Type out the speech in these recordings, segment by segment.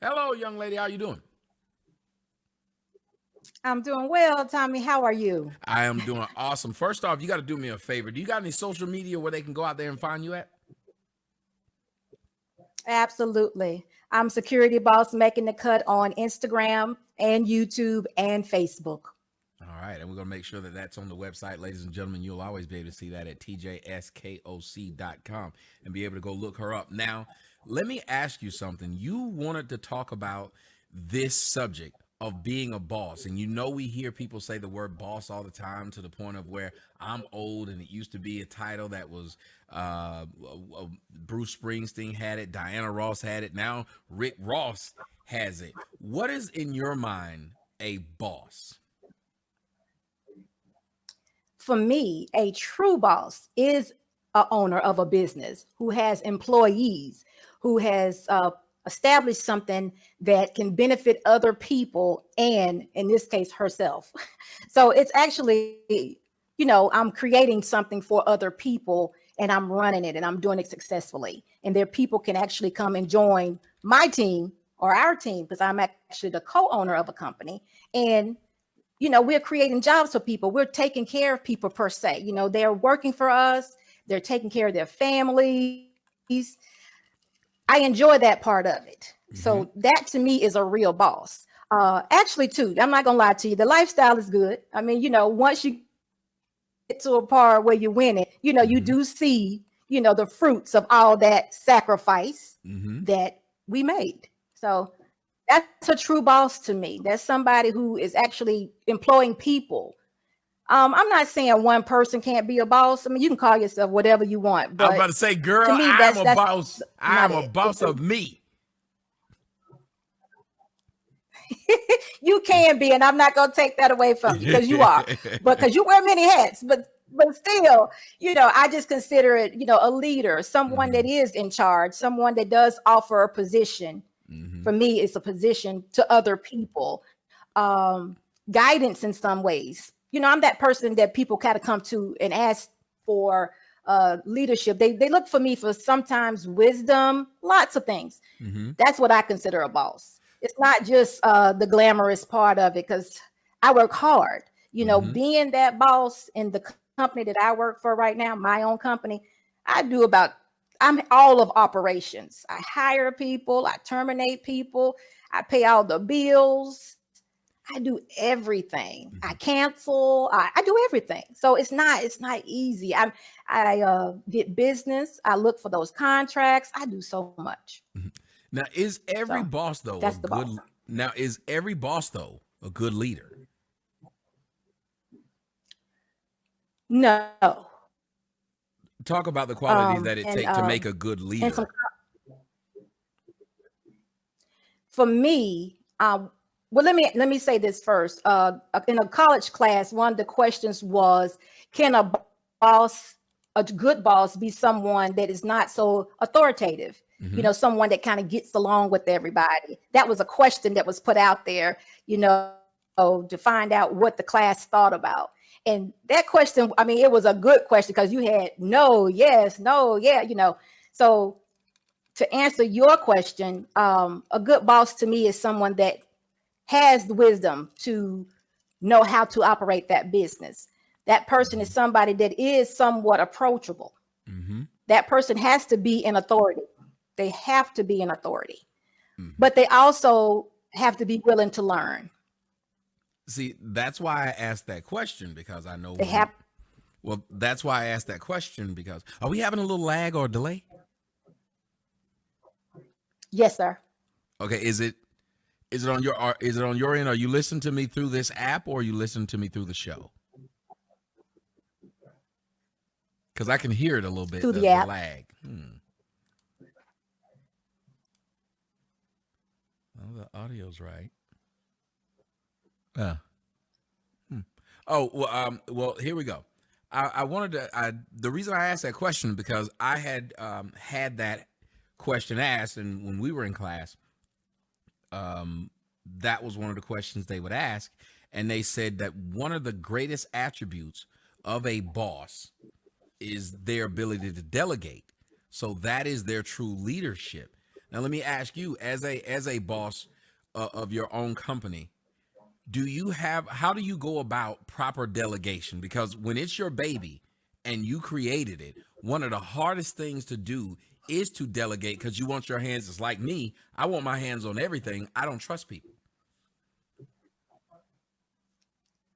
Hello, young lady. How you doing? I'm doing well, Tommy. How are you? I am doing awesome. First off, you got to do me a favor. Do you got any social media where they can go out there and find you at? Absolutely. I'm Security Boss making the cut on Instagram and YouTube and Facebook. All right, and we're going to make sure that that's on the website. Ladies and gentlemen, you'll always be able to see that at tjskoc.com and be able to go look her up. Now, let me ask you something. You wanted to talk about this subject of being a boss, and you know we hear people say the word boss all the time to the point of where I'm old, and it used to be a title that was Bruce Springsteen had it, Diana Ross had it, now Rick Ross has it. What is in your mind a boss? For me, a true boss is a owner of a business who has employees, who has established something that can benefit other people and, in this case, herself. So it's actually, I'm creating something for other people and I'm running it and I'm doing it successfully. And their people can actually come and join my team or our team because I'm actually the co-owner of a company. And we're creating jobs for people. We're taking care of people per se. They're working for us. They're taking care of their families. I enjoy that part of it. Mm-hmm. So that to me is a real boss. Actually, too, I'm not going to lie to you. The lifestyle is good. I mean, once you get to a part where you win it, mm-hmm. you do see, the fruits of all that sacrifice mm-hmm. that we made. So that's a true boss to me. That's somebody who is actually employing people. I'm not saying one person can't be a boss. I mean, you can call yourself whatever you want. But I was about to say, girl, to me, I'm a boss. I'm a boss of me. You can be, and I'm not going to take that away from you because you are. But because you wear many hats, but still, I just consider it, a leader, someone mm-hmm. that is in charge, someone that does offer a position. Mm-hmm. For me, it's a position to other people, guidance in some ways. I'm that person that people kind of come to and ask for leadership. They look for me for sometimes wisdom, lots of things. Mm-hmm. That's what I consider a boss. It's not just the glamorous part of it because I work hard. Mm-hmm. Being that boss in the company that I work for right now, my own company, I'm all of operations. I hire people, I terminate people, I pay all the bills, I do everything. Mm-hmm. I cancel, I do everything. So it's not easy. I get business, I look for those contracts, I do so much. Mm-hmm. Now, is every boss though that's the good? Boss. Now, is every boss though a good leader? No. Talk about the qualities that it takes to make a good leader. For me, well, let me say this first. In a college class, one of the questions was, can a good boss, be someone that is not so authoritative? Mm-hmm. Someone that kind of gets along with everybody. That was a question that was put out there, to find out what the class thought about. And that question, I mean, it was a good question because you had no, yes, no, yeah, So to answer your question, a good boss to me is someone that has the wisdom to know how to operate that business. That person is somebody that is somewhat approachable. Mm-hmm. That person has to be in authority. They have to be in authority, mm-hmm. but they also have to be willing to learn. See, that's why I asked that question because I know. Well, that's why I asked that question because are we having a little lag or delay? Yes, sir. Okay, is it on your end? Are you listening to me through this app or are you listening to me through the show? Because I can hear it a little bit through the app. Lag. Well, the audio's right. Well, here we go. I wanted to. The reason I asked that question because I had had that question asked, and when we were in class, that was one of the questions they would ask, and they said that one of the greatest attributes of a boss is their ability to delegate. So that is their true leadership. Now, let me ask you, as a boss of your own company, how do you go about proper delegation? Because when it's your baby and you created it, one of the hardest things to do is to delegate, because you want your hands. It's like me. I want my hands on everything. I don't trust people.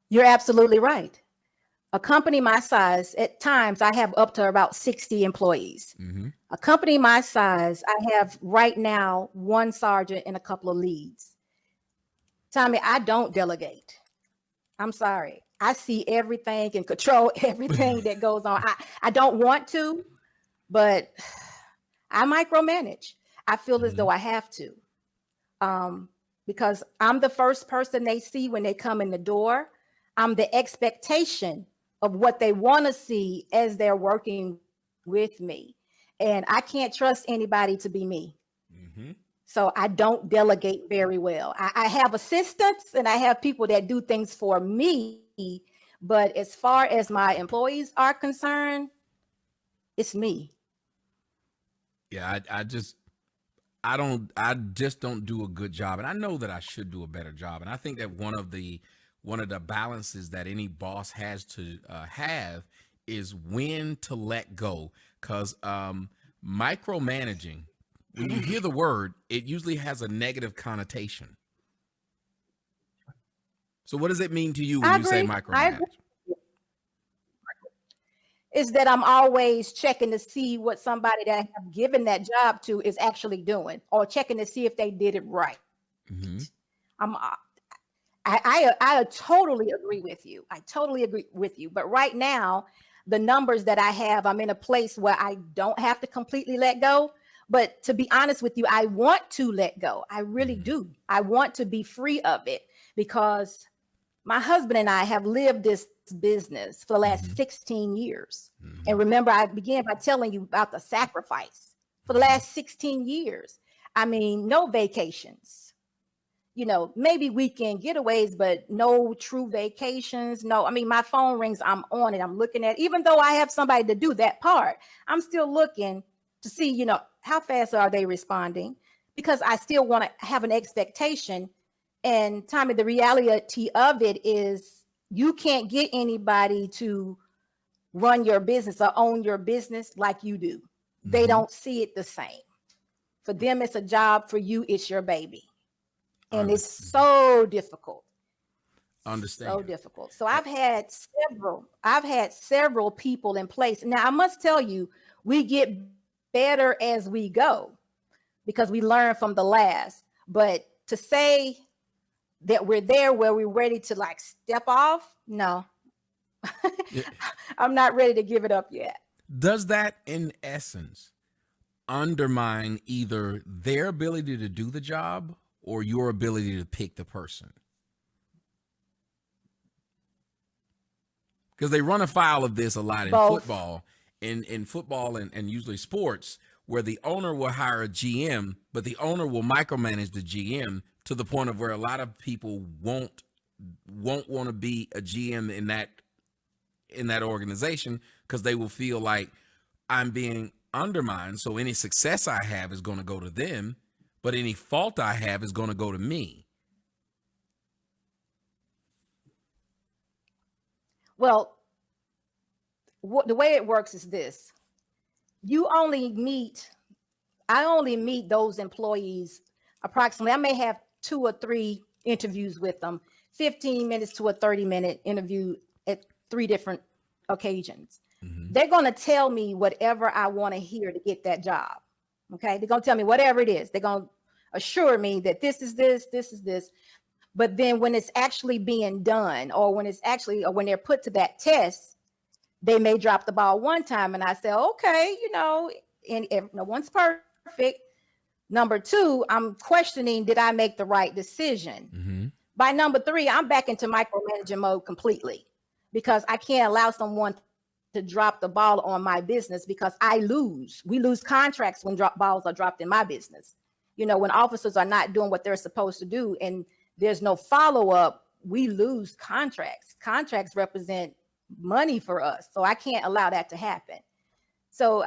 You're absolutely right. A company my size, at times I have up to about 60 employees. Mm-hmm. A company my size, I have right now one sergeant and a couple of leads. Tommy, I don't delegate. I'm sorry. I see everything and control everything that goes on. I don't want to, but I micromanage. I feel as though I have to, because I'm the first person they see when they come in the door. I'm the expectation of what they want to see as they're working with me. And I can't trust anybody to be me. Mm-hmm. So I don't delegate very well. I have assistants and I have people that do things for me. But as far as my employees are concerned, it's me. Yeah, I just don't do a good job, and I know that I should do a better job. And I think that one of the balances that any boss has to have is when to let go, because micromanaging, when you hear the word, it usually has a negative connotation. So what does it mean to you when you say micromanage? Is that I'm always checking to see what somebody that I have given that job to is actually doing, or checking to see if they did it right. Mm-hmm. I totally agree with you. I totally agree with you. But right now, the numbers that I have, I'm in a place where I don't have to completely let go. But to be honest with you, I want to let go. I really do. I want to be free of it, because my husband and I have lived this business for the last 16 years. And remember, I began by telling you about the sacrifice for the last 16 years. I mean, no vacations, maybe weekend getaways, but no true vacations. No, I mean, my phone rings, I'm on it. I'm looking at, even though I have somebody to do that part, I'm still looking to see, how fast are they responding? Because I still want to have an expectation. And Tommy, the reality of it is you can't get anybody to run your business or own your business like you do. They don't see it the same. For them, it's a job. For you, it's your baby. And it's so difficult. Understand. So difficult. So I've had several people in place. Now, I must tell you, we get better as we go because we learn from the last. But to say that we're there where we're ready to like step off, no. I'm not ready to give it up yet. Does that, in essence, undermine either their ability to do the job or your ability to pick the person? Because they run afoul of this a lot in football, in football and usually sports, where the owner will hire a GM, but the owner will micromanage the GM to the point of where a lot of people won't want to be a GM in that organization, because they will feel like I'm being undermined. So any success I have is going to go to them, but any fault I have is going to go to me. Well, the way it works is this. I only meet those employees approximately. I may have 2 or 3 interviews with them, 15 minutes to a 30-minute interview at 3 different occasions. They're going to tell me whatever I want to hear to get that job. Okay. They're going to tell me whatever it is. They're going to assure me that this is this, this is this. But then when it's actually being done, or when they're put to that test, they may drop the ball one time. And I say, okay, and if no one's perfect. Number 2, I'm questioning, did I make the right decision? By number 3, I'm back into micromanaging mode completely, because I can't allow someone to drop the ball on my business, because we lose contracts when balls are dropped in my business. When officers are not doing what they're supposed to do and there's no follow-up, we lose contracts. Contracts represent money for us. So I can't allow that to happen. So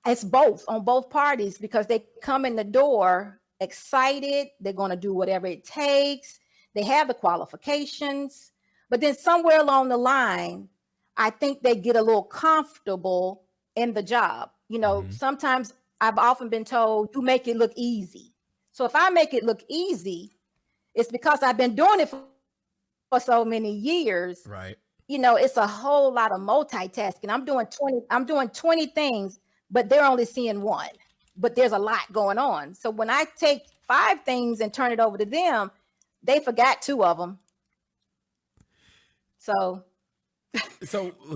It's both on both parties, because they come in the door excited. They're going to do whatever it takes. They have the qualifications, but then somewhere along the line, I think they get a little comfortable in the job. Mm-hmm. Sometimes I've often been told, you make it look easy. So if I make it look easy, it's because I've been doing it for so many years. Right. It's a whole lot of multitasking. I'm doing 20 things, but they're only seeing one. But there's a lot going on. So when I take 5 things and turn it over to them, they forgot 2 of them. So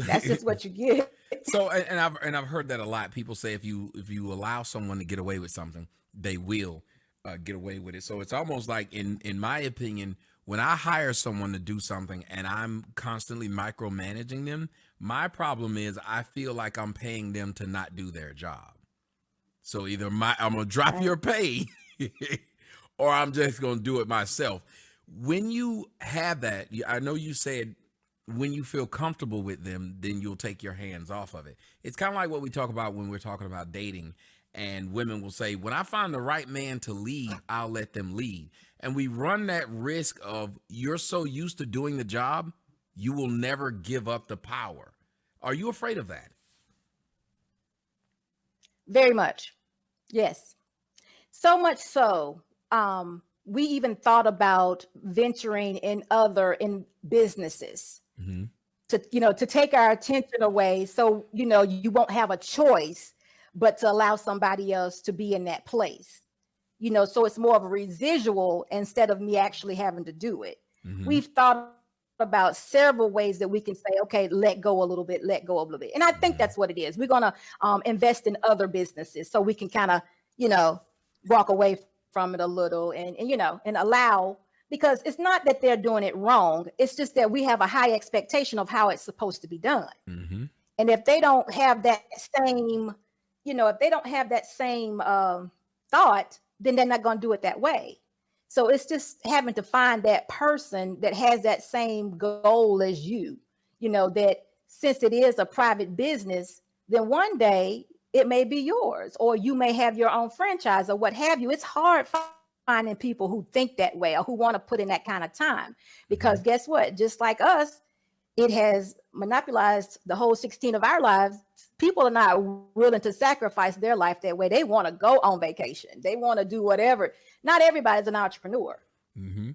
that's just what you get. So, and I've heard that a lot. People say if you allow someone to get away with something, they will get away with it. So it's almost like, in my opinion, when I hire someone to do something and I'm constantly micromanaging them, my problem is I feel like I'm paying them to not do their job. So either I'm gonna drop your pay, or I'm just gonna do it myself. When you have that, I know you said when you feel comfortable with them, then you'll take your hands off of it. It's kind of like what we talk about when we're talking about dating. And women will say, when I find the right man to lead, I'll let them lead. And we run that risk of, you're so used to doing the job, you will never give up the power. Are you afraid of that? Very much. Yes. So much so, we even thought about venturing in businesses, mm-hmm. to take our attention away. So, you won't have a choice but to allow somebody else to be in that place, so it's more of a residual instead of me actually having to do it. Mm-hmm. We've thought about several ways that we can say, okay, let go a little bit. And I think that's what it is. We're going to invest in other businesses so we can kind of, walk away from it a little and allow, because it's not that they're doing it wrong. It's just that we have a high expectation of how it's supposed to be done. Mm-hmm. And if they don't have that same, thought, then they're not going to do it that way. So it's just having to find that person that has that same goal as you, that since it is a private business, then one day it may be yours, or you may have your own franchise or what have you. It's hard finding people who think that way or who want to put in that kind of time, because mm-hmm. guess what? Just like us, it has monopolized the whole 16 of our lives. People are not willing to sacrifice their life that way. They want to go on vacation. They want to do whatever. Not everybody's an entrepreneur. Mm-hmm.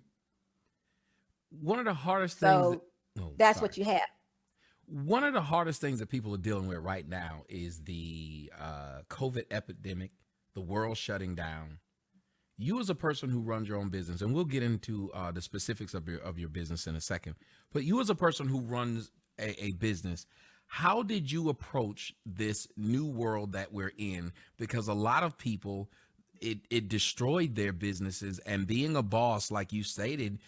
One of the hardest things. That's what you have. One of the hardest things that people are dealing with right now is the COVID epidemic, the world shutting down. You as a person who runs your own business, and we'll get into the specifics of your business in a second, but you as a person who runs a business, how did you approach this new world that we're in? Because a lot of people, it destroyed their businesses, and being a boss, like you stated,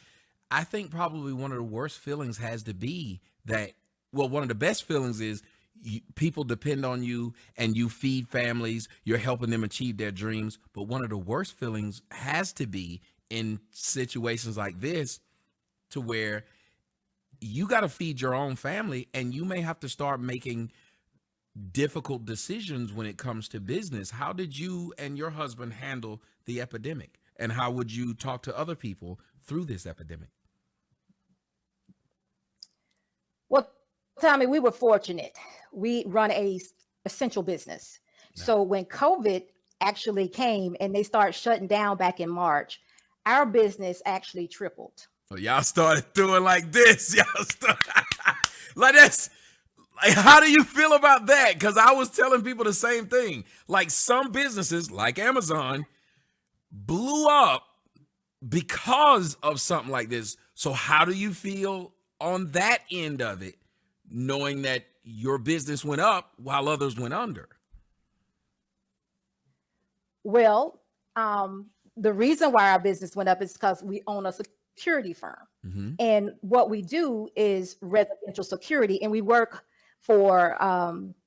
I think probably one of the worst feelings has to be that, well, one of the best feelings is people depend on you and you feed families, you're helping them achieve their dreams. But one of the worst feelings has to be in situations like this, to where you got to feed your own family and you may have to start making difficult decisions when it comes to business. How did you and your husband handle the epidemic, and how would you talk to other people through this epidemic? Well, Tommy, we were fortunate. We run a essential business. No. So when COVID actually came and they started shutting down back in March, our business actually tripled. So y'all started doing like this. Y'all started like this. Like, how do you feel about that? Because I was telling people the same thing. Like, some businesses, like Amazon, blew up because of something like this. So how do you feel on that end of it, knowing that your business went up while others went under? Well, the reason why our business went up is because we own a security firm. Mm-hmm. And what we do is residential security, and we work for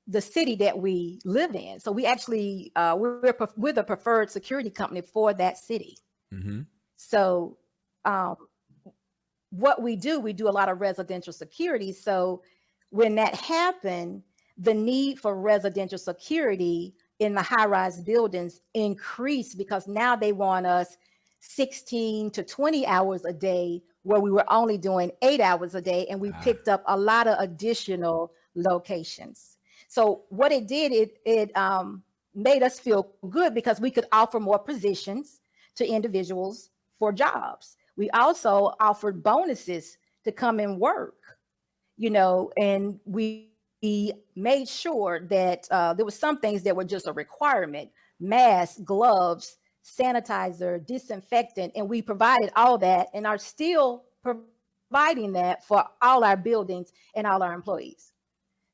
the city that we live in. So we actually, we're the preferred security company for that city. Mm-hmm. So what we do a lot of residential security. So when that happened, the need for residential security in the high-rise buildings increased because now they want us 16 to 20 hours a day, where we were only doing 8 hours a day, and we Ah, picked up a lot of additional locations. So what it did, it made us feel good because we could offer more positions to individuals for jobs. We also offered bonuses to come and work, and we made sure that there were some things that were just a requirement: masks, gloves, sanitizer, disinfectant, and we provided all that and are still providing that for all our buildings and all our employees.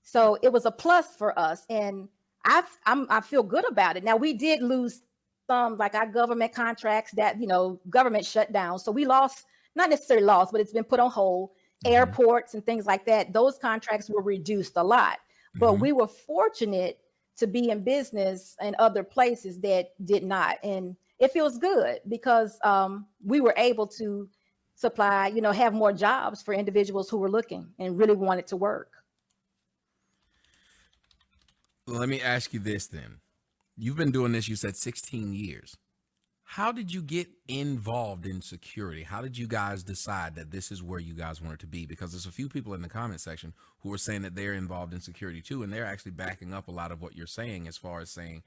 So it was a plus for us, and I feel good about it. Now, we did lose some, like our government contracts that government shut down, so we lost, not necessarily lost, but it's been put on hold. mm-hmm, Airports and things like that, those contracts were reduced a lot, but mm-hmm. we were fortunate to be in business in other places that did not, and it feels good because we were able to supply, have more jobs for individuals who were looking and really wanted to work. Let me ask you this then. You've been doing this, you said 16 years. How did you get involved in security? How did you guys decide that this is where you guys wanted to be? Because there's a few people in the comment section who are saying that they're involved in security too, and they're actually backing up a lot of what you're saying, as far as saying,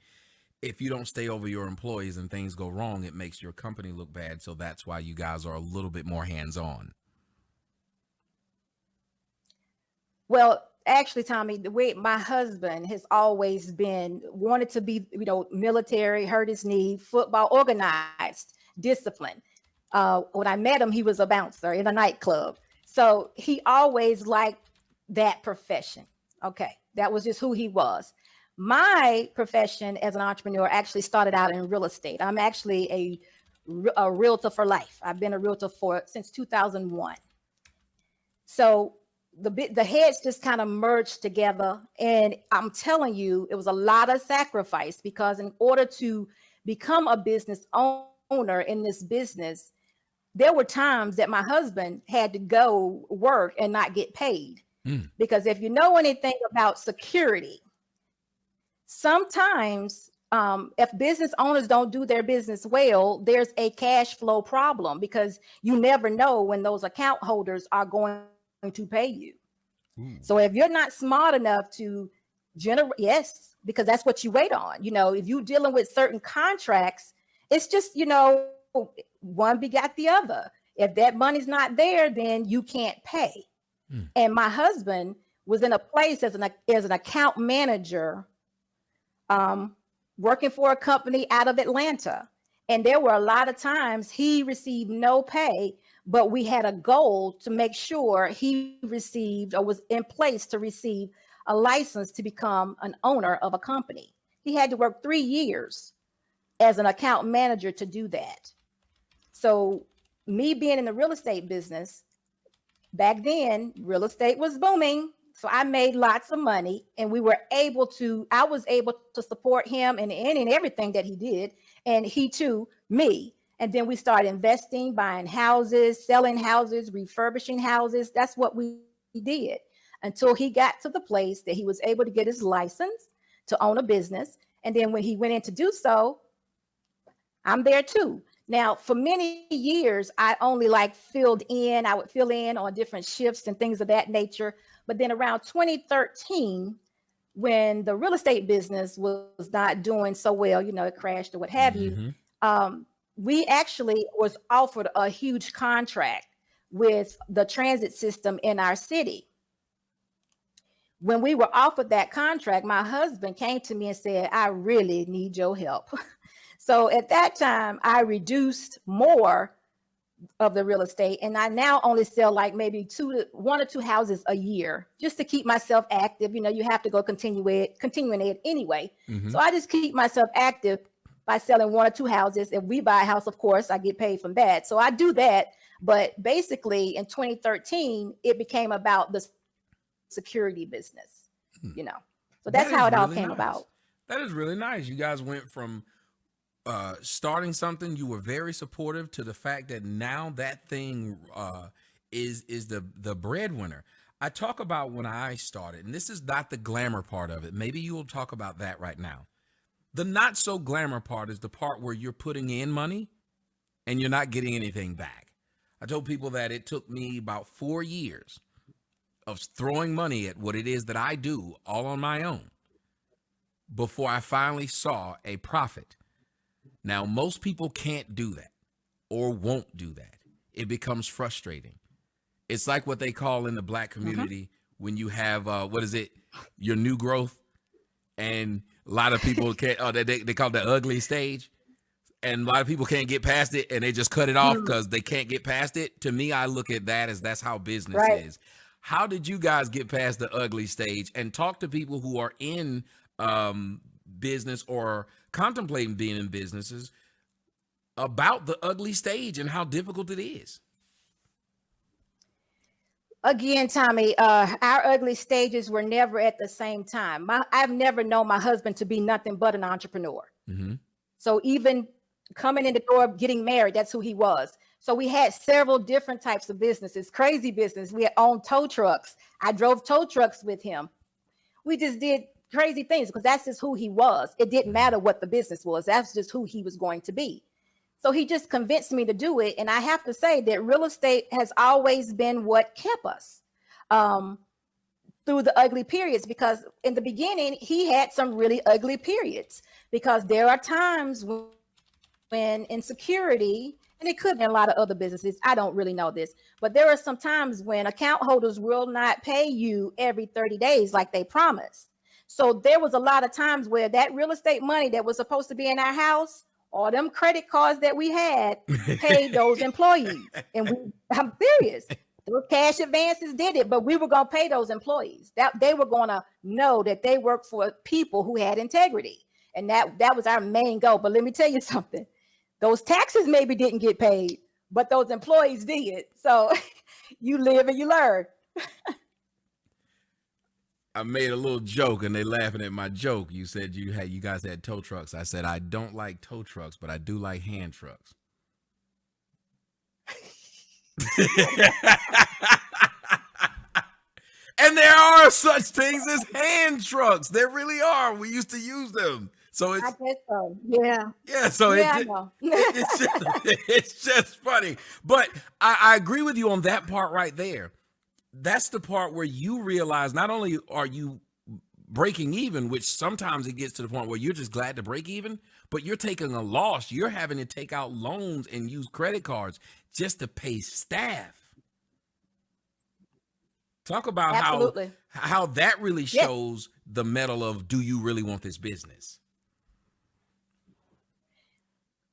if you don't stay over your employees and things go wrong, it makes your company look bad. So that's why you guys are a little bit more hands-on. Well, actually, Tommy, the way my husband has always been wanted to be, military, hurt his knee, football, organized, disciplined. When I met him, he was a bouncer in a nightclub. So he always liked that profession. Okay. That was just who he was. My profession as an entrepreneur actually started out in real estate. I'm actually a realtor for life. I've been a realtor since 2001. So the heads just kind of merged together, and I'm telling you, it was a lot of sacrifice, because in order to become a business owner in this business, there were times that my husband had to go work and not get paid. Mm. Because if you know anything about security, sometimes if business owners don't do their business well, there's a cash flow problem, because you never know when those account holders are going to pay you. Ooh. So if you're not smart enough to generate, yes, because that's what you wait on. If you're dealing with certain contracts, it's just, one begat the other. If that money's not there, then you can't pay. Mm. And my husband was in a place as an account manager, working for a company out of Atlanta. And there were a lot of times he received no pay, but we had a goal to make sure he received, or was in place to receive, a license to become an owner of a company. He had to work 3 years as an account manager to do that. So me being in the real estate business, back then, real estate was booming. So I made lots of money, and I was able to support him in everything that he did. And he too, me. And then we started investing, buying houses, selling houses, refurbishing houses. That's what we did until he got to the place that he was able to get his license to own a business. And then when he went in to do so, I'm there too. Now, for many years, I only I would fill in on different shifts and things of that nature. But then around 2013, when the real estate business was not doing so well, it crashed or what have you, Mm-hmm. we actually was offered a huge contract with the transit system in our city. When we were offered that contract, my husband came to me and said, I really need your help. So at that time, I reduced more of the real estate, and I now only sell like maybe 1 or 2 houses a year, just to keep myself active. You have to go continuing it anyway. Mm-hmm. So I just keep myself active by selling 1 or 2 houses. If we buy a house, of course, I get paid from that. So I do that. But basically in 2013, it became about the security business, So that's how it all came about. That is really nice. You guys went from starting something, you were very supportive, to the fact that now that thing is the breadwinner. I talk about when I started, and this is not the glamour part of it. Maybe you will talk about that right now. The not so glamour part is the part where you're putting in money and you're not getting anything back. I told people that it took me about 4 years of throwing money at what it is that I do all on my own before I finally saw a profit. Now, most people can't do that or won't do that. It becomes frustrating. It's like what they call in the black community when you have, your new growth. And a lot of people can't, they call it the ugly stage. And a lot of people can't get past it and they just cut it off because they can't get past it. To me, I look at that as that's how business is. How did you guys get past the ugly stage? And talk to people who are in business or contemplating being in businesses about the ugly stage and how difficult it is. Again, Tommy, our ugly stages were never at the same time. I've never known my husband to be nothing but an entrepreneur. So even coming in the door, getting married, that's who he was. So we had several different types of businesses, crazy business. We had owned tow trucks. I drove tow trucks with him. We just did crazy things because that's just who he was. It didn't matter what the business was. That's just who he was going to be. So he just convinced me to do it. And I have to say that real estate has always been what kept us through the ugly periods, because in the beginning, he had some really ugly periods, because there are times when insecurity, and it could be a lot of other businesses, I don't really know this, but there are some times when account holders will not pay you every 30 days like they promised. So there was a lot of times where that real estate money that was supposed to be in our house, all them credit cards that we had, paid those employees. And I'm serious. Those cash advances did it, but we were going to pay those employees. That they were going to know that they worked for people who had integrity. And that was our main goal. But let me tell you something. Those taxes maybe didn't get paid, but those employees did. So you live and you learn. I made a little joke and they laughing at my joke. You said you guys had tow trucks. I said, I don't like tow trucks, but I do like hand trucks. And there are such things as hand trucks. There really are. We used to use them. So it's, I guess so. Yeah. Yeah. So yeah, I know. it's just funny. But I agree with you on that part right there. That's the part where you realize not only are you breaking even, which sometimes it gets to the point where you're just glad to break even, but you're taking a loss. You're having to take out loans and use credit cards just to pay staff. Talk about how that really shows the mettle of, do you really want this business?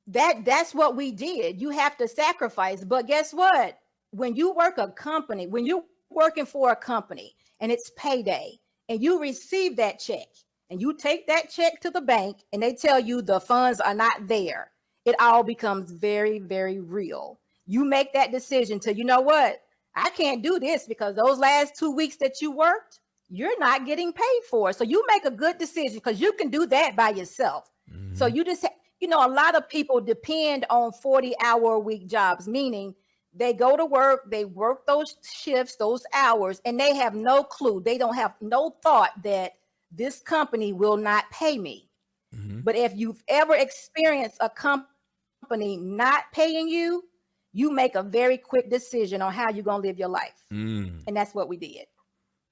That's what we did. You have to sacrifice. But guess what? When you work a company, when you're working for a company and it's payday and you receive that check and you take that check to the bank and they tell you the funds are not there, it all becomes very, very real. You make that decision to, you know what? I can't do this because those last 2 weeks that you worked, you're not getting paid for. So you make a good decision because you can do that by yourself. Mm-hmm. So you just, a lot of people depend on 40-hour-a-week jobs, meaning they go to work, they work those shifts, those hours, and they have no clue. They don't have no thought that this company will not pay me. Mm-hmm. But if you've ever experienced a company not paying you, you make a very quick decision on how you're going to live your life. And that's what we did.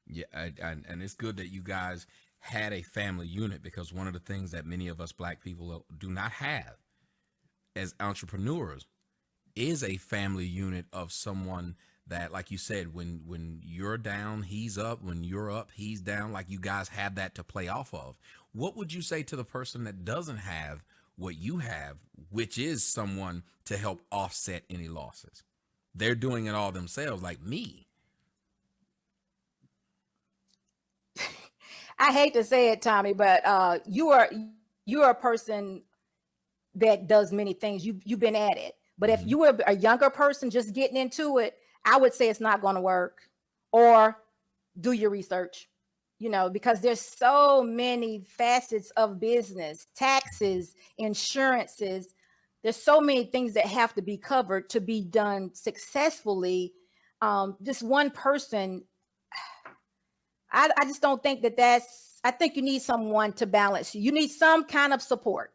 Yeah. And it's good that you guys had a family unit, because one of the things that many of us Black people do not have as entrepreneurs is a family unit of someone that, like you said, when you're down, he's up. When you're up, he's down. Like, you guys have that to play off of. What would you say to the person that doesn't have what you have, which is someone to help offset any losses? They're doing it all themselves, like me. I hate to say it, Tommy, but you are a person that does many things. You've been at it. But if you were a younger person just getting into it, I would say it's not going to work. Or do your research, because there's so many facets of business, taxes, insurances. There's so many things that have to be covered to be done successfully. Just one person, I just don't think that that's I think you need someone to balance you. You need some kind of support.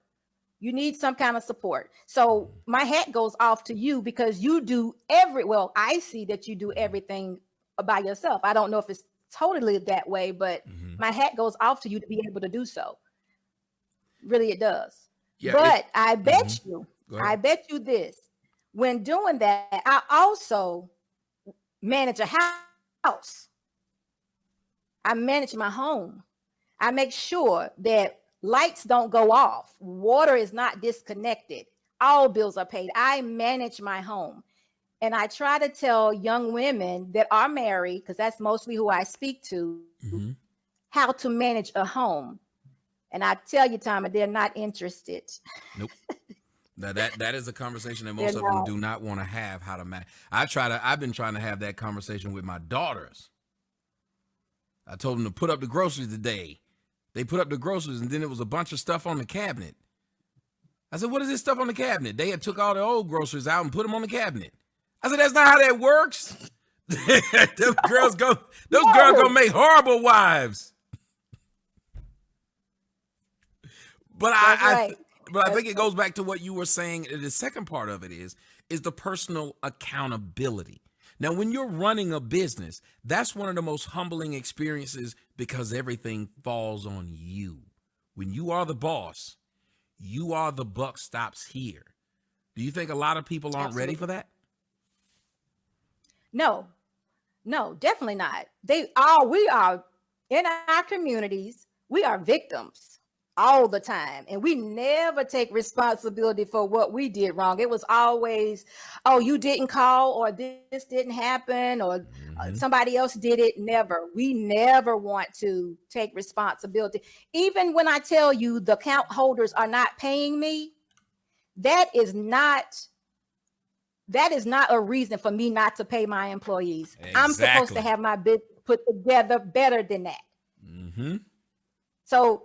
You need some kind of support. So my hat goes off to you because you do well, I see that you do everything by yourself. I don't know if it's totally that way, but my hat goes off to you to be able to do so. Really, it does. Yeah, but I bet you this. When doing that, I also manage a house. I manage my home. I make sure that lights don't go off. Water is not disconnected. All bills are paid. I manage my home. And I try to tell young women that are married, because that's mostly who I speak to, how to manage a home. And I tell you, Tommy, they're not interested. Nope. Now that is a conversation that most of them do not want to have. How to manage. I've been trying to have that conversation with my daughters. I told them to put up the groceries today. They put up the groceries, and then there was a bunch of stuff on the cabinet. I said, "What is this stuff on the cabinet?" They had took all the old groceries out and put them on the cabinet. I said, "That's not how that works." Those girls gonna make horrible wives. But I think it goes back to what you were saying. The second part of it is the personal accountability. Now, when you're running a business, that's one of the most humbling experiences because everything falls on you. When you are the boss, you are the buck stops here. Do you think a lot of people aren't ready for that? No, definitely not. We are in our communities. We are victims all the time, and we never take responsibility for what we did wrong. It was always, oh, you didn't call, or this didn't happen, or somebody else did it. We never want to take responsibility. Even when I tell you the account holders are not paying me, that is not a reason for me not to pay my employees. Exactly. I'm supposed to have my bid put together better than that. So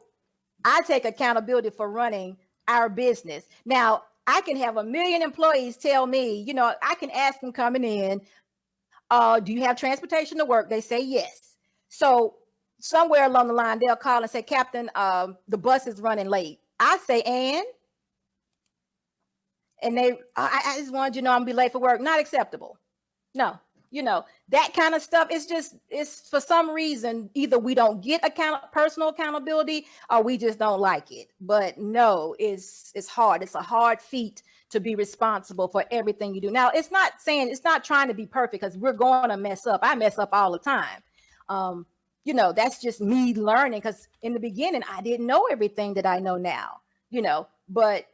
I take accountability for running our business. Now, I can have 1 million employees tell me, I can ask them coming in, do you have transportation to work? They say yes. So somewhere along the line, they'll call and say, Captain, the bus is running late. I say, and I just wanted you to know I'm gonna be late for work. Not acceptable. No. That kind of stuff. It's for some reason, either we don't get personal accountability or we just don't like it. But no, it's hard. It's a hard feat to be responsible for everything you do. Now, it's not trying to be perfect, because we're going to mess up. I mess up all the time. That's just me learning, because in the beginning, I didn't know everything that I know now, but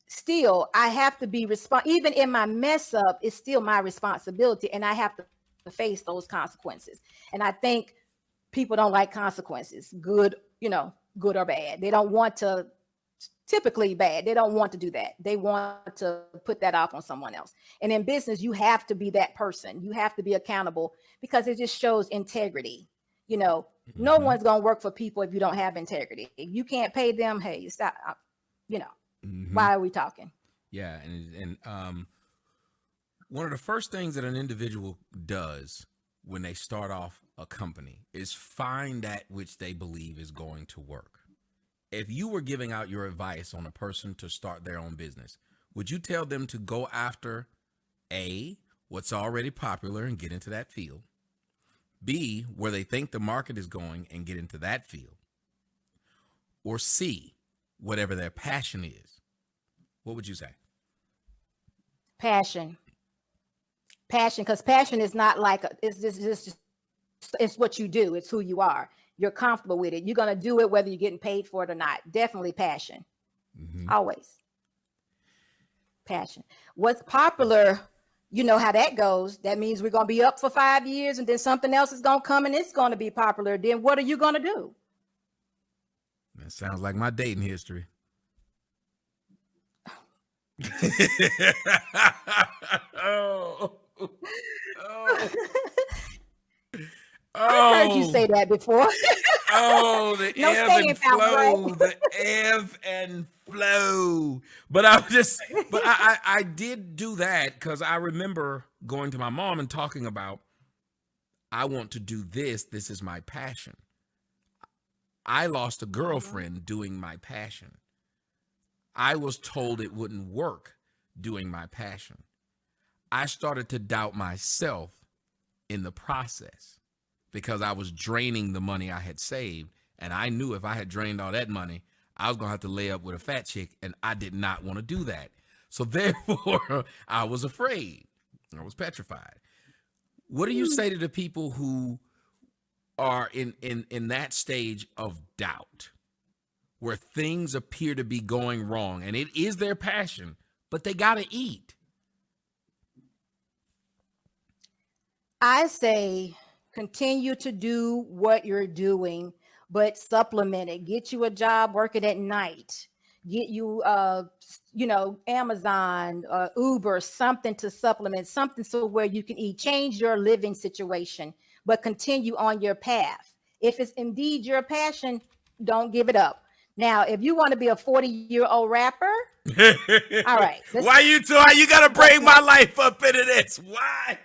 still, I have to be even in my mess up, it's still my responsibility, and I have to face those consequences. And I think people don't like consequences, good or bad. They don't want to, typically bad. They don't want to do that. They want to put that off on someone else. And in business, you have to be that person. You have to be accountable, because it just shows integrity. No one's going to work for people if you don't have integrity. If you can't pay them, hey, stop, Why are we talking? Yeah. And one of the first things that an individual does when they start off a company is find that which they believe is going to work. If you were giving out your advice on a person to start their own business, would you tell them to go after A, what's already popular and get into that field, B, where they think the market is going and get into that field, or C, whatever their passion is? What would you say? Passion, because passion is not like it's what you do. It's who you are. You're comfortable with it. You're going to do it whether you're getting paid for it or not. Definitely passion. Always. Passion. What's popular, you know how that goes. That means we're going to be up for 5 years, and then something else is going to come and it's going to be popular. Then what are you going to do? That sounds like my dating history. I heard you say that before. The ebb and flow. But I did do that because I remember going to my mom and talking about, I want to do this. This is my passion. I lost a girlfriend doing my passion. I was told it wouldn't work doing my passion. I started to doubt myself in the process because I was draining the money I had saved. And I knew if I had drained all that money, I was going to have to lay up with a fat chick. And I did not want to do that. So therefore, I was afraid. I was petrified. What do you say to the people who are in that stage of doubt where things appear to be going wrong and it is their passion, but they got to eat? I say continue to do what you're doing, but supplement it. Get you a job working at night. Get you, Amazon, Uber, something to supplement, something so where you can eat. Change your living situation, but continue on your path. If it's indeed your passion, don't give it up. Now, if you want to be a 40-year-old rapper, all right. Why you got to bring my life up into this? Why?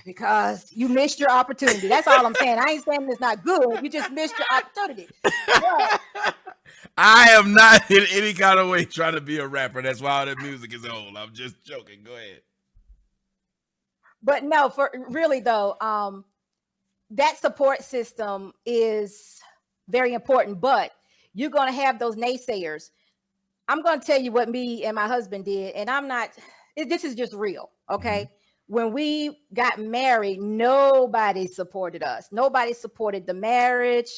Because you missed your opportunity. That's all I'm saying. I ain't saying it's not good. You just missed your opportunity. But I am not in any kind of way trying to be a rapper. That's why all that music is old. I'm just joking. Go ahead. But no, for really though, that support system is very important. But you're going to have those naysayers. I'm going to tell you what me and my husband did, and this is just real, okay? Mm-hmm. When we got married, nobody supported us. Nobody supported the marriage.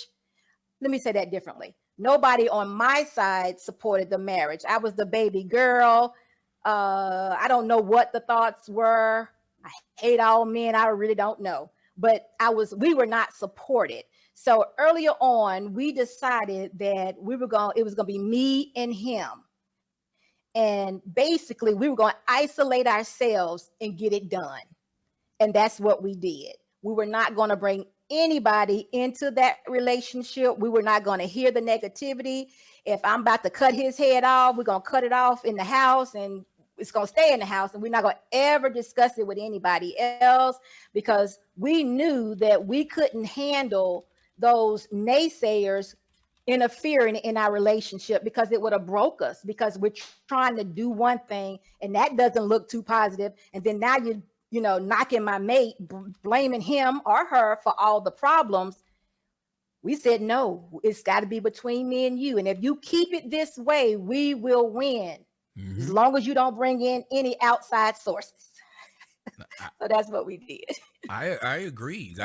Let me say that differently. Nobody on my side supported the marriage. I was the baby girl. I don't know what the thoughts were. I hate all men. I really don't know. But we were not supported. So earlier on, we decided that it was going to be me and him. And basically, we were going to isolate ourselves and get it done. And that's what we did. We were not going to bring anybody into that relationship. We were not going to hear the negativity. If I'm about to cut his head off, we're going to cut it off in the house and it's going to stay in the house. And we're not going to ever discuss it with anybody else because we knew that we couldn't handle those naysayers interfering in our relationship because it would have broke us because we're trying to do one thing and that doesn't look too positive. And then now you're knocking my mate, blaming him or her for all the problems. We said, no, it's got to be between me and you. And if you keep it this way, we will win. Mm-hmm. As long as you don't bring in any outside sources. So that's what we did. I agree.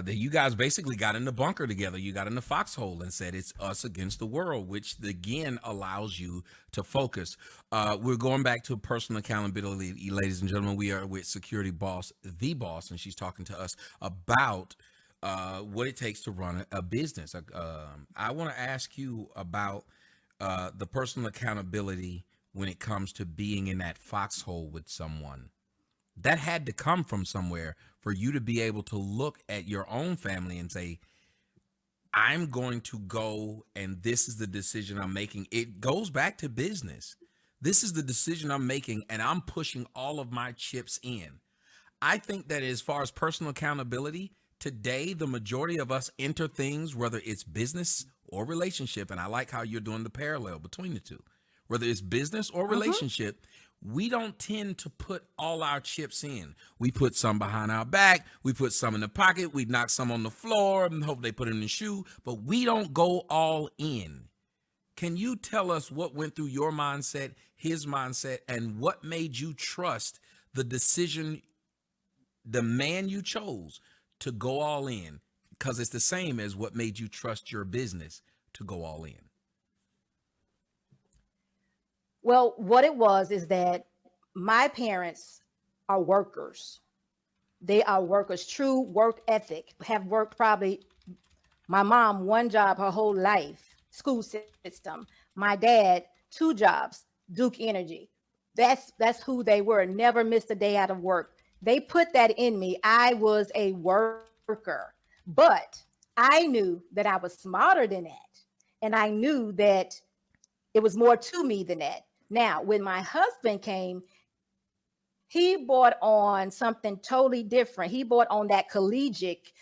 You guys basically got in the bunker together. You got in the foxhole and said it's us against the world, which again allows you to focus. We're going back to personal accountability, ladies and gentlemen. We are with security boss, the boss, and she's talking to us about what it takes to run a business. I want to ask you about the personal accountability when it comes to being in that foxhole with someone. That had to come from somewhere for you to be able to look at your own family and say, I'm going to go and this is the decision I'm making. It goes back to business. This is the decision I'm making and I'm pushing all of my chips in. I think that as far as personal accountability, today, the majority of us enter things, whether it's business or relationship, and I like how you're doing the parallel between the two, whether it's business or relationship, we don't tend to put all our chips in. We put some behind our back. We put some in the pocket. We knock some on the floor and hope they put it in the shoe, but we don't go all in. Can you tell us what went through your mindset, his mindset, and what made you trust the decision, the man you chose to go all in? Because it's the same as what made you trust your business to go all in. Well, what it was is that my parents are workers. They are workers, true work ethic, have worked probably, my mom, one job her whole life, school system. My dad, 2 jobs, Duke Energy. That's who they were, never missed a day out of work. They put that in me. I was a worker, but I knew that I was smarter than that. And I knew that it was more to me than that. Now, when my husband came, he brought on something totally different. He brought on that collegiate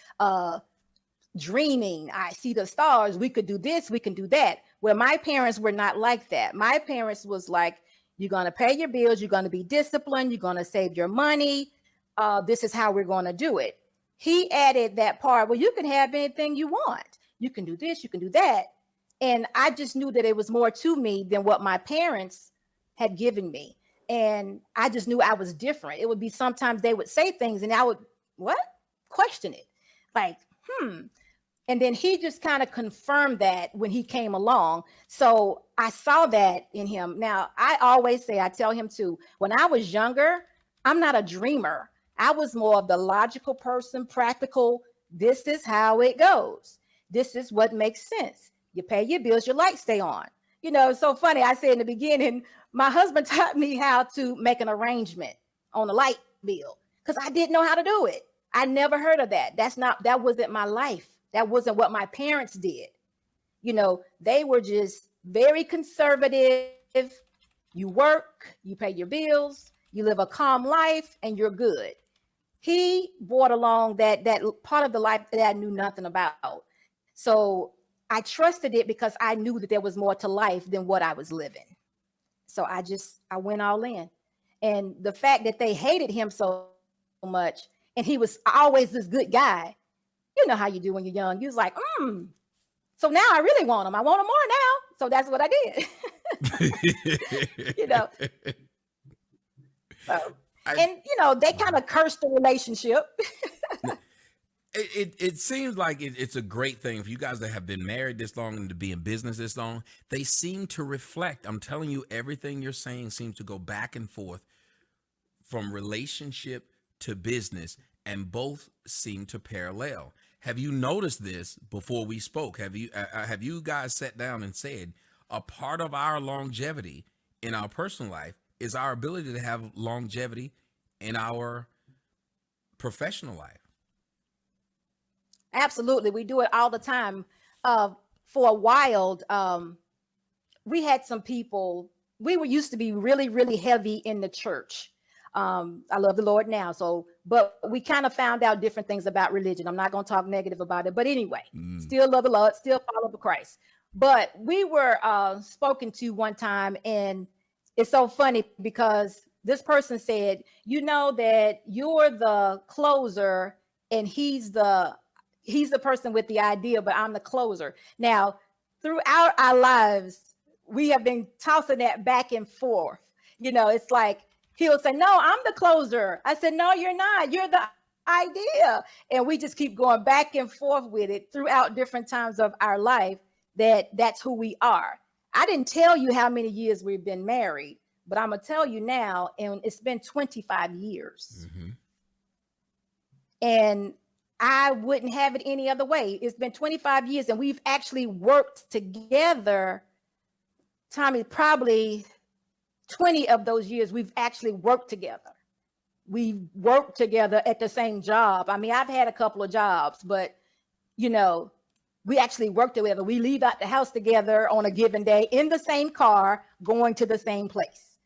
dreaming. I see the stars. We could do this. We can do that. Where my parents were not like that. My parents was like, you're going to pay your bills. You're going to be disciplined. You're going to save your money. This is how we're going to do it. He added that part. Well, you can have anything you want. You can do this. You can do that. And I just knew that it was more to me than what my parents had given me. And I just knew I was different. It would be sometimes they would say things and I would, what? Question it. Like, And then he just kind of confirmed that when he came along. So I saw that in him. Now, I always say, I tell him too, when I was younger, I'm not a dreamer. I was more of the logical person, practical. This is how it goes. This is what makes sense. You pay your bills, your lights stay on. You know, it's so funny. I said in the beginning, my husband taught me how to make an arrangement on a light bill because I didn't know how to do it. I never heard of that. That wasn't my life. That wasn't what my parents did. You know, they were just very conservative. You work, you pay your bills, you live a calm life, and you're good. He brought along that part of the life that I knew nothing about. So I trusted it because I knew that there was more to life than what I was living. So I went all in. And the fact that they hated him so much, and he was always this good guy. You know how you do when you're young. You was like, so now I really want him. I want him more now. So that's what I did. You know. So, and you know, they kind of cursed the relationship. It seems like it's a great thing for you guys that have been married this long and to be in business this long. They seem to reflect. I'm telling you, everything you're saying seems to go back and forth from relationship to business, and both seem to parallel. Have you noticed this before we spoke? Have you guys sat down and said a part of our longevity in our personal life is our ability to have longevity in our professional life? Absolutely. We do it all the time. For a while, we had some people, we were used to be really, really heavy in the church. I love the Lord now. But we kind of found out different things about religion. I'm not going to talk negative about it. But anyway, still love the Lord, still follow the Christ. But we were spoken to one time, and it's so funny because this person said, you know that you're the closer and he's the person with the idea, but I'm the closer. Now, throughout our lives, we have been tossing that back and forth. You know, it's like, he'll say, no, I'm the closer. I said, no, you're not. You're the idea. And we just keep going back and forth with it throughout different times of our life that's who we are. I didn't tell you how many years we've been married, but I'm going to tell you now, and it's been 25 years. Mm-hmm. And I wouldn't have it any other way. It's been 25 years, and we've actually worked together, Tommy, probably 20 of those years we've actually worked together. We worked together at the same job. I mean, I've had a couple of jobs, but you know, we actually work together. We leave out the house together on a given day in the same car, going to the same place,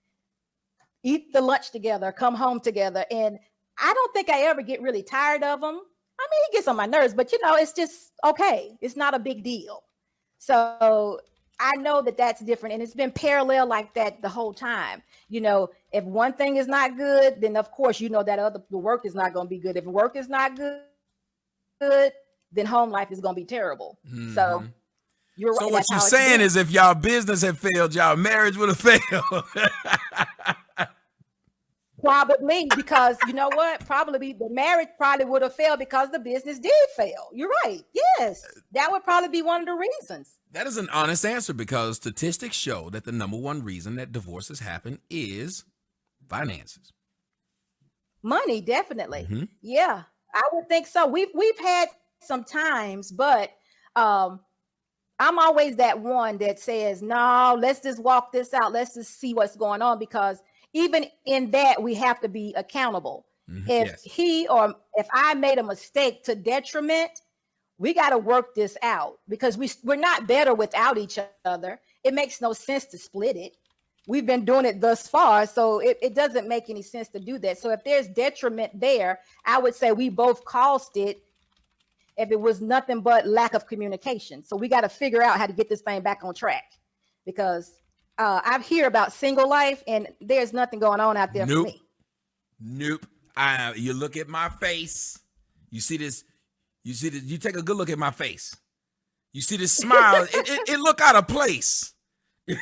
eat the lunch together, come home together. And I don't think I ever get really tired of him. I mean, he gets on my nerves, but you know, it's just okay. It's not a big deal. So I know that that's different, and it's been parallel like that the whole time. You know, if one thing is not good, then of course, you know that the work is not going to be good. If work is not good, then home life is going to be terrible. Mm-hmm. So you're right. So what you're saying is, if y'all business had failed, y'all marriage would have failed. Probably, because you know what? Probably the marriage probably would have failed because the business did fail. You're right. Yes, that would probably be one of the reasons. That is an honest answer, because statistics show that the number one reason that divorces happen is finances. Money, definitely. Mm-hmm. Yeah, I would think so. We've had some times, but I'm always that one that says, no, let's just walk this out. Let's just see what's going on, because even in that, we have to be accountable. Mm-hmm. If I made a mistake to detriment, we got to work this out, because we're not better without each other. It makes no sense to split it. We've been doing it thus far, so it doesn't make any sense to do that. So if there's detriment there, I would say we both caused it, if it was nothing but lack of communication. So we got to figure out how to get this thing back on track, because I hear about single life and there's nothing going on out there for me. Nope. You look at my face. You see this. You take a good look at my face. You see this smile. it look out of place. You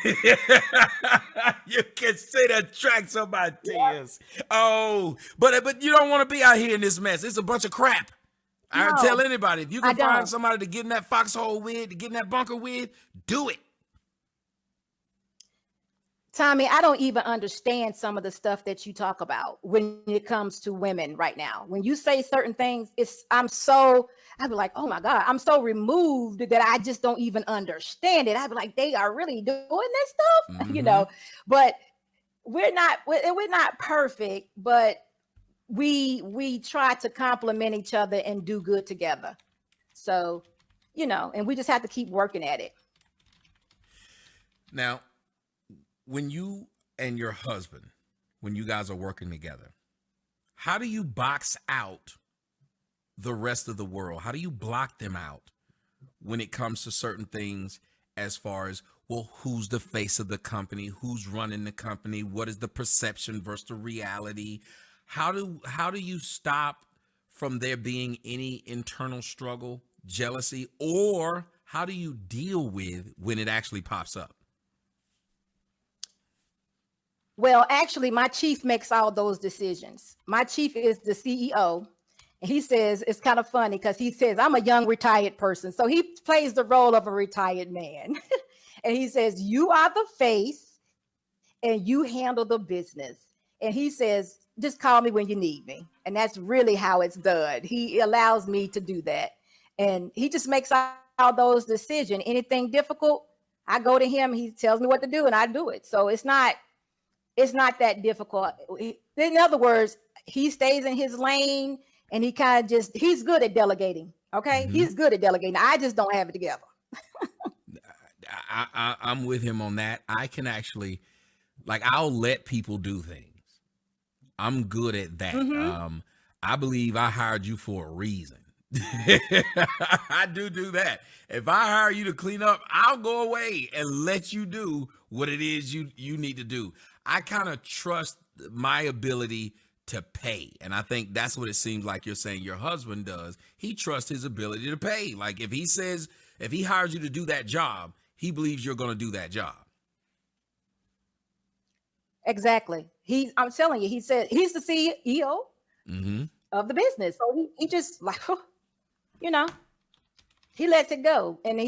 can say that tracks on my tears. Oh, but you don't want to be out here in this mess. It's a bunch of crap. I tell anybody, if you can find somebody to get in that foxhole with, to get in that bunker with, do it. Tommy, I don't even understand some of the stuff that you talk about when it comes to women right now. When you say certain things, I'd be like, oh my God, I'm so removed that I just don't even understand it. I'd be like, they are really doing this stuff, you know, but we're not perfect, but we try to complement each other and do good together. So, you know, and we just have to keep working at it. Now, when you and your husband, when you guys are working together, how do you box out the rest of the world? How do you block them out when it comes to certain things, as far as, well, who's the face of the company? Who's running the company? What is the perception versus the reality? How do you stop from there being any internal struggle, jealousy, or how do you deal with when it actually pops up? Well, actually, my chief makes all those decisions. My chief is the CEO. And he says, it's kind of funny because he says, I'm a young retired person. So he plays the role of a retired man. And he says, you are the face and you handle the business. And he says, just call me when you need me. And that's really how it's done. He allows me to do that. And he just makes all those decisions. Anything difficult, I go to him. He tells me what to do and I do it. So it's not that difficult. In other words, he stays in his lane and he kind of he's good at delegating. Okay. Mm-hmm. He's good at delegating. I just don't have it together. I'm with him on that. I can actually, I'll let people do things. I'm good at that. Mm-hmm. I believe I hired you for a reason. I do that. If I hire you to clean up, I'll go away and let you do what it is you need to do. I kind of trust my ability to pay. And I think that's what it seems like you're saying your husband does. He trusts his ability to pay. Like if he hires you to do that job, he believes you're going to do that job. Exactly. I'm telling you, he said he's the CEO of the business. So he just he lets it go. And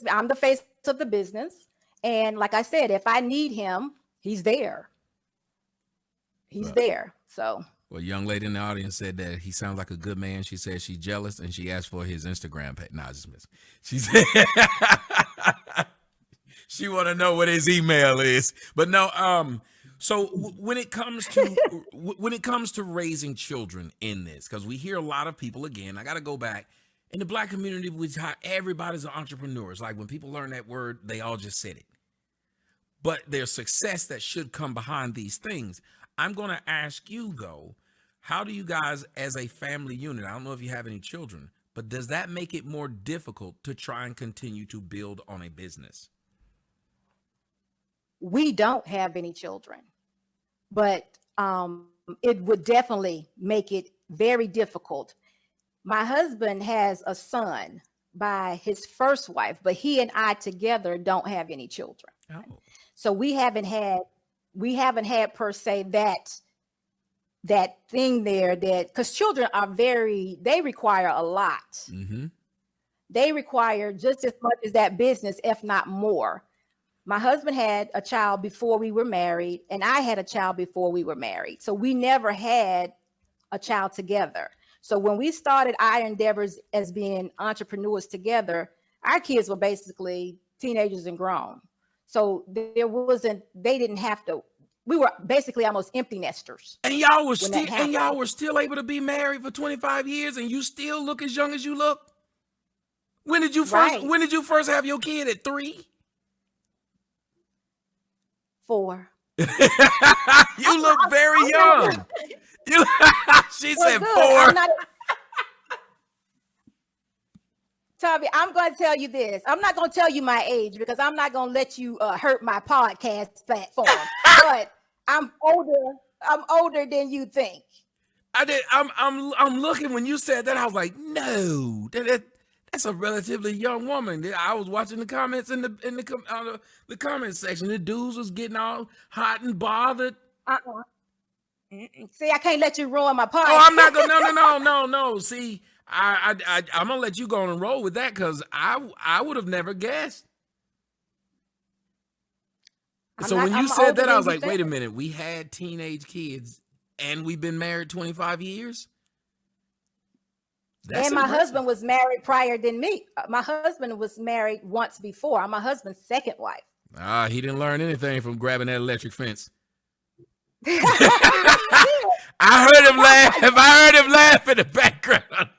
I'm the face of the business. And like I said, if I need him, he's there. He's there. So. Well, a young lady in the audience said that he sounds like a good man. She said she's jealous and she asked for his Instagram page. Nah, just missing. She said she want to know what his email is. But no, so when it comes to raising children in this, because we hear a lot of people, again, I got to go back in the Black community, which everybody's an entrepreneur. It's like when people learn that word, they all just said it. But there's success that should come behind these things. I'm going to ask you, though, how do you guys as a family unit, I don't know if you have any children, but does that make it more difficult to try and continue to build on a business? We don't have any children, but it would definitely make it very difficult. My husband has a son by his first wife, but he and I together don't have any children. Oh. So we haven't had per se that thing there because children they require a lot. Mm-hmm. They require just as much as that business, if not more. My husband had a child before we were married, and I had a child before we were married. So we never had a child together. So when we started our endeavors as being entrepreneurs together, our kids were basically teenagers and grown. So they didn't have to, we were basically almost empty nesters. And y'all were still able to be married for 25 years and you still look as young as you look. When did you first have your kid? At 3? 4. You look very young. She said 4. Tommy, I'm going to tell you this. I'm not going to tell you my age because I'm not going to let you hurt my podcast platform. But I'm older. I'm older than you think. I'm looking when you said that. I was like, no, that's a relatively young woman. I was watching the comments in the comment section. The dudes was getting all hot and bothered. Uh-uh. See, I can't let you ruin my podcast. Oh, I'm not gonna. No. See, I'm gonna let you go on and roll with that because I would have never guessed. So when you said that, I was like, wait a minute. We had teenage kids and we've been married 25 years. That's and my husband was married prior than me. My husband was married once before. I'm my husband's second wife. He didn't learn anything from grabbing that electric fence. I heard him laugh in the background.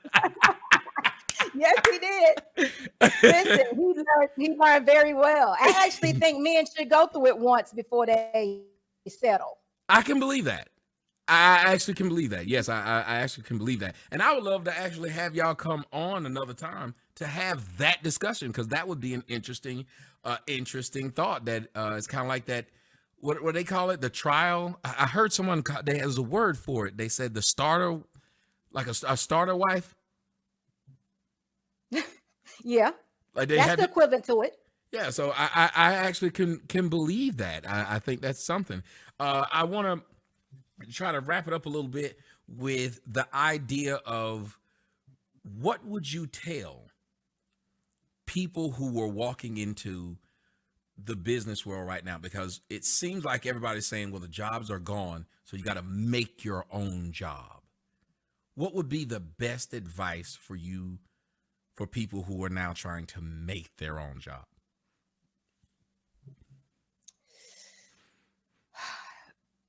Yes, he did. Listen, he learned very well. I actually think men should go through it once before they settle. I can believe that. I actually can believe that. Yes, I actually can believe that. And I would love to actually have y'all come on another time to have that discussion because that would be an interesting thought that it's kind of like that. What they call it? The trial. I heard someone, there's a word for it. They said the starter, like a starter wife. Yeah. Like that's the equivalent to it. Yeah. So I actually can believe that. I think that's something. I want to try to wrap it up a little bit with the idea of what would you tell people who were walking into the business world right now, because it seems like everybody's saying, well, the jobs are gone, so you got to make your own job. What would be the best advice for you for people who are now trying to make their own job?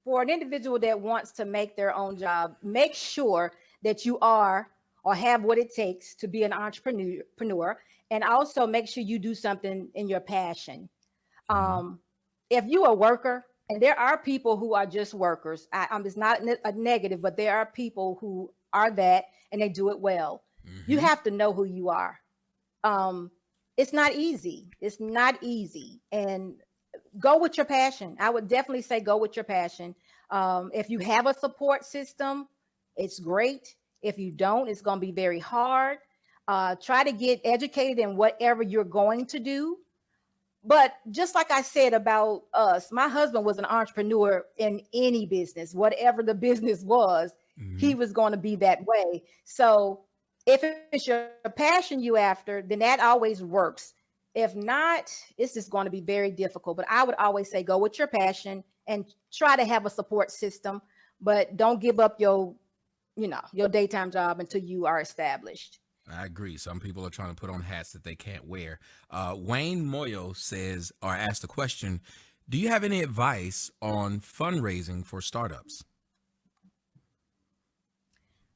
For an individual that wants to make their own job, make sure that you are or have what it takes to be an entrepreneur, and also make sure you do something in your passion. If you're a worker, and there are people who are just workers, it's not a negative, but there are people who are that and they do it well. You have to know who you are. It's not easy. It's not easy. And go with your passion. I would definitely say go with your passion. If you have a support system, it's great. If you don't, it's going to be very hard. Try to get educated in whatever you're going to do. But just like I said about us, my husband was an entrepreneur in any business, whatever the business was, he was going to be that way. So if it's your passion you after, then that always works. If not, it's just going to be very difficult. But I would always say go with your passion and try to have a support system, but don't give up your daytime job until you are established. I agree. Some people are trying to put on hats that they can't wear. Wayne Moyo says, or asked the question, do you have any advice on fundraising for startups?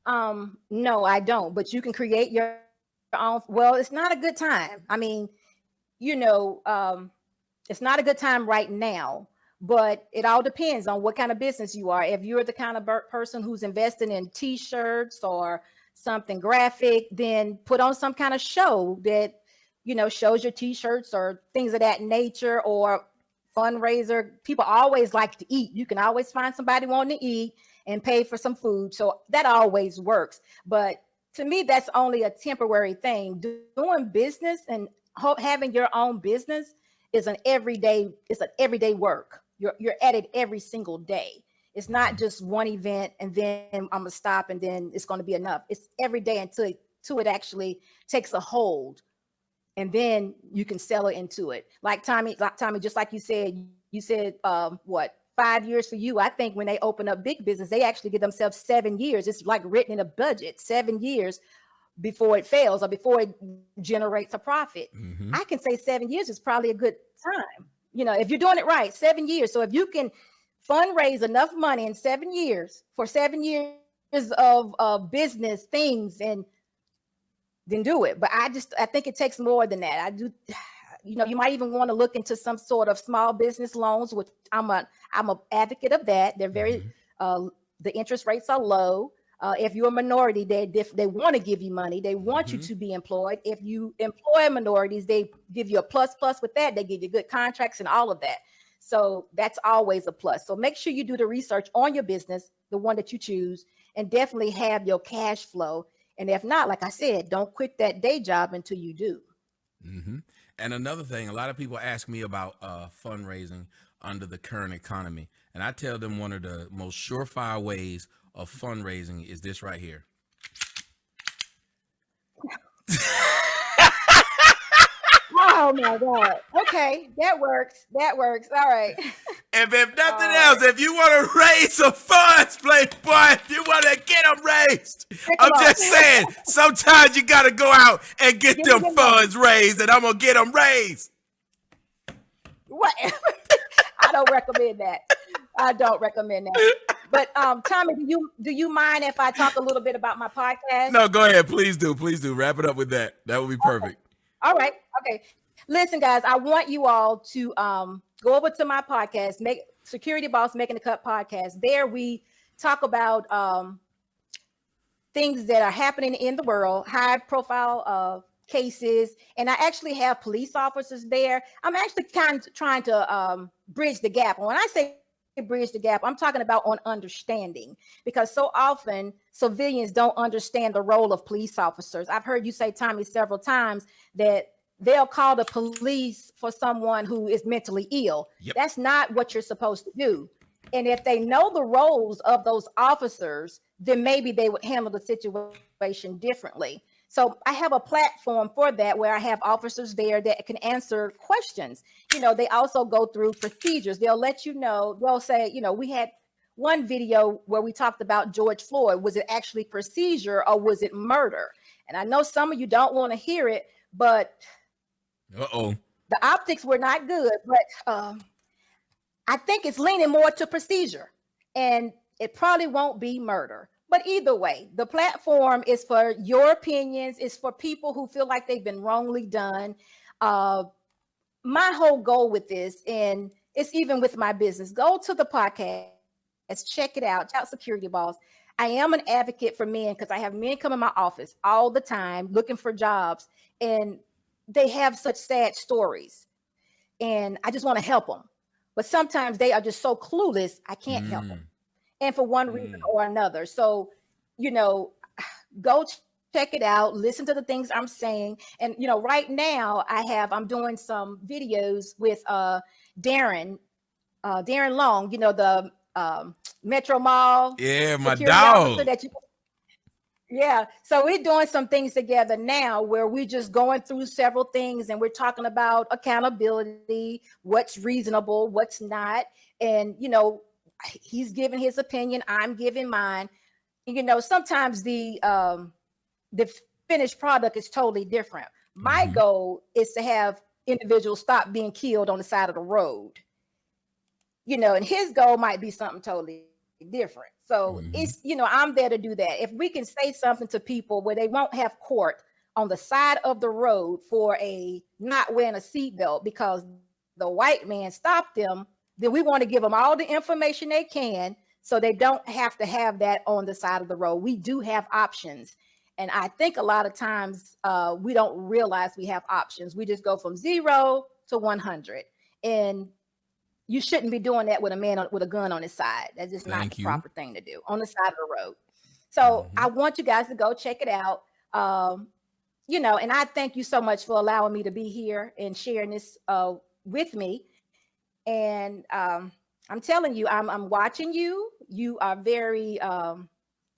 No, I don't, but you can create your own. Well, it's not a good time. I mean, it's not a good time right now, but it all depends on what kind of business you are. If you're the kind of person who's investing in t-shirts or something graphic, then put on some kind of show that, shows your t-shirts or things of that nature, or fundraiser. People always like to eat. You can always find somebody wanting to eat and pay for some food. So that always works. But to me, that's only a temporary thing. Doing business and having your own business is an everyday work. You're at it every single day. It's not just one event and then I'm gonna stop and then it's going to be enough. It's every day until it actually takes a hold, and then you can sell it into it. Like Tommy, just like you said, what, 5 years for you? I think when they open up big business, they actually give themselves 7 years. It's like written in a budget, 7 years before it fails or before it generates a profit. I can say 7 years is probably a good time. If you're doing it right, 7 years. So if you can fundraise enough money in 7 years for 7 years of business things, and then do it. But I think it takes more than that. I do. You might even want to look into some sort of small business loans, which I'm an advocate of that. They're very, the interest rates are low. If you're a minority, they want to give you money. They want you to be employed. If you employ minorities, they give you a plus with that. They give you good contracts and all of that. So that's always a plus. So make sure you do the research on your business, the one that you choose, and definitely have your cash flow. And if not, like I said, don't quit that day job until you do. And another thing, a lot of people ask me about fundraising under the current economy. And I tell them one of the most surefire ways of fundraising is this right here. Oh my God. Okay, that works. All right. If nothing else, if you want to raise some funds, Playboy, if you want to get them raised, I'm just saying, sometimes you got to go out and get them funds raised, and I'm going to get them raised. What? I don't recommend that. But Tommy, do you mind if I talk a little bit about my podcast? No, go ahead. Please do. Wrap it up with that. That would be perfect. Okay. All right. Okay. Listen, guys, I want you all to go over to my podcast, Security Boss Making the Cut podcast. There we talk about things that are happening in the world, high profile cases. And I actually have police officers there. I'm actually kind of trying to bridge the gap. And when I say bridge the gap, I'm talking about on understanding, because so often civilians don't understand the role of police officers. I've heard you say, Tommy, several times that they'll call the police for someone who is mentally ill. Yep. That's not what you're supposed to do. And if they know the roles of those officers, then maybe they would handle the situation differently. So I have a platform for that where I have officers there that can answer questions. They also go through procedures. They'll let you know, they'll say, we had one video where we talked about George Floyd. Was it actually procedure or was it murder? And I know some of you don't want to hear it, but the optics were not good. But I think it's leaning more to procedure, and it probably won't be murder. But either way, the platform is for your opinions. It's for people who feel like they've been wrongly done. My whole goal with this, and it's even with my business, go to the podcast, check it out Security Boss. I am an advocate for men because I have men come in my office all the time looking for jobs, and they have such sad stories. And I just want to help them. But sometimes they are just so clueless, I can't help them. And for one reason or another. So, go check it out. Listen to the things I'm saying. And, right now I'm doing some videos with Darren Long, the Metro Mall. Yeah, my dog. Yeah. So we're doing some things together now where we're just going through several things, and we're talking about accountability, what's reasonable, what's not. And, he's giving his opinion, I'm giving mine. Sometimes the finished product is totally different. My goal is to have individuals stop being killed on the side of the road. And his goal might be something totally different. So it's, I'm there to do that. If we can say something to people where they won't have court on the side of the road for not wearing a seatbelt because the white man stopped them, then we want to give them all the information they can so they don't have to have that on the side of the road. We do have options. And I think a lot of times we don't realize we have options. We just go from 0 to 100. And you shouldn't be doing that with a man with a gun on his side. That's just not the proper thing to do on the side of the road. So I want you guys to go check it out. And I thank you so much for allowing me to be here and sharing this with me. And I'm telling you, I'm watching you. You are very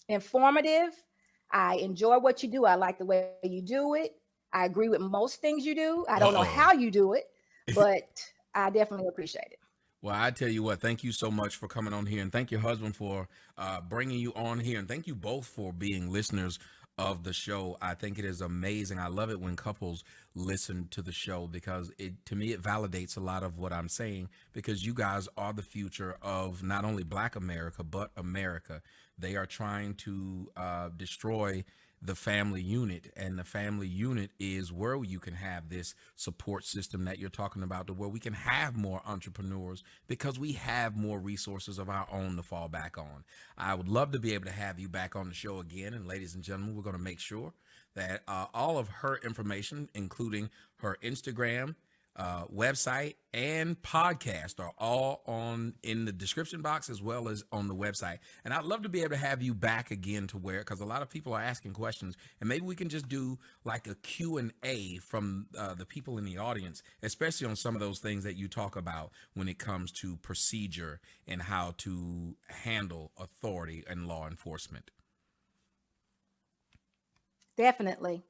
informative. I enjoy what you do. I like the way you do it. I agree with most things you do. I don't know how you do it, but I definitely appreciate it. Well, I tell you what, thank you so much for coming on here, and thank your husband for bringing you on here, and thank you both for being listeners of the show. I think it is amazing. I love it when couples listen to the show because to me, it validates a lot of what I'm saying, because you guys are the future of not only Black America, but America. They are trying to destroy the family unit, and the family unit is where you can have this support system that you're talking about, to where we can have more entrepreneurs because we have more resources of our own to fall back on. I would love to be able to have you back on the show again, and ladies and gentlemen, we're going to make sure that all of her information, including her Instagram, website, and podcast, are all on in the description box as well as on the website. And I'd love to be able to have you back again, to where, because a lot of people are asking questions, and maybe we can just do like a Q&A from the people in the audience, especially on some of those things that you talk about when it comes to procedure and how to handle authority and law enforcement. Definitely.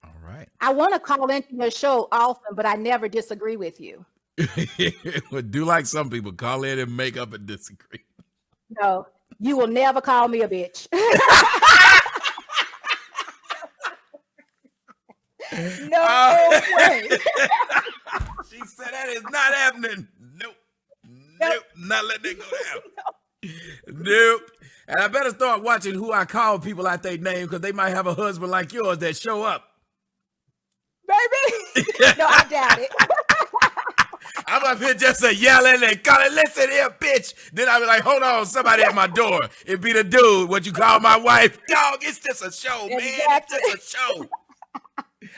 All right. I want to call into your show often, but I never disagree with you. Well, do like some people, call in and make up and disagree. No, you will never call me a bitch. No way. She said that is not happening. Nope, not letting it go down. Nope. And I better start watching who I call people out their name, because they might have a husband like yours that show up. Baby. No, I doubt it. I'm up here just yelling and calling, listen here, bitch. Then I'll be like, hold on, somebody at my door. It be the dude, what you call my wife. Dog, it's just a show, man. Exactly. It's just a show.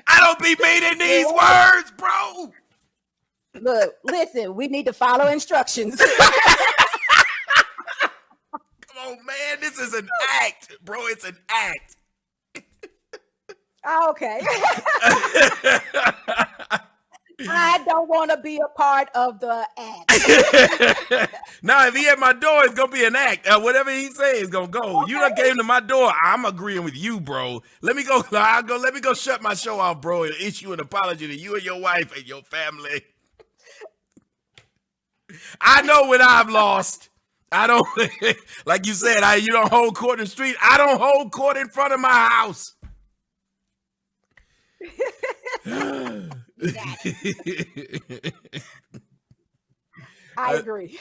I don't be meaning these words, bro. Look, listen, we need to follow instructions. Come on, man. This is an act, bro. It's an act. Okay. I don't want to be a part of the act. Now, if he at my door, it's gonna be an act. Whatever he says is gonna go. Okay. You done came to my door. I'm agreeing with you, bro. Let me go. Let me go shut my show off, bro, and issue an apology to you and your wife and your family. I know when I've lost. I don't, like you said, you don't hold court in the street. I don't hold court in front of my house. I agree.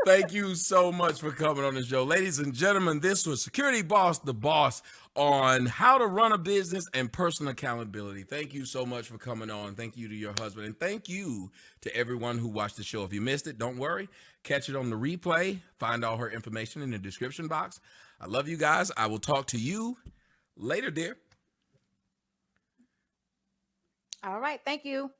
Thank you so much for coming on the show. Ladies and gentlemen, this was Security Boss, the boss, on how to run a business and personal accountability. Thank you so much for coming on. Thank you to your husband. And thank you to everyone who watched the show. If you missed it, don't worry. Catch it on the replay. Find all her information in the description box. I love you guys. I will talk to you later, dear. All right. Thank you.